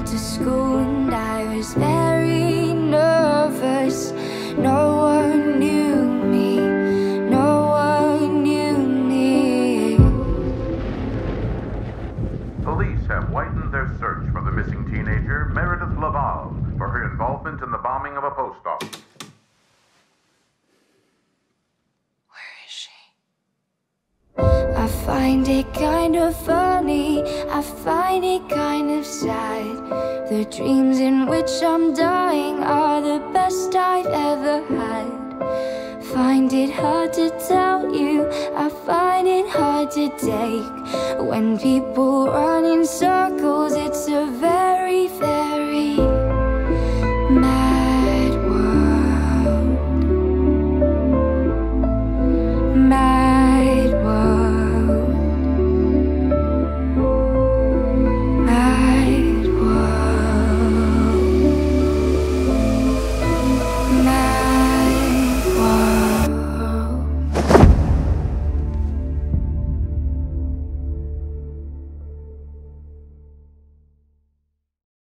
to school and I was very nervous. No one knew me, no one knew me. Police have widened their search for the missing teenager, Meredith Laval, for her involvement in the bombing of a post office. I find it kind of funny, I find it kind of sad. The dreams in which I'm dying are the best I've ever had. Find it hard to tell you, I find it hard to take. When people run in circles, it's a very fair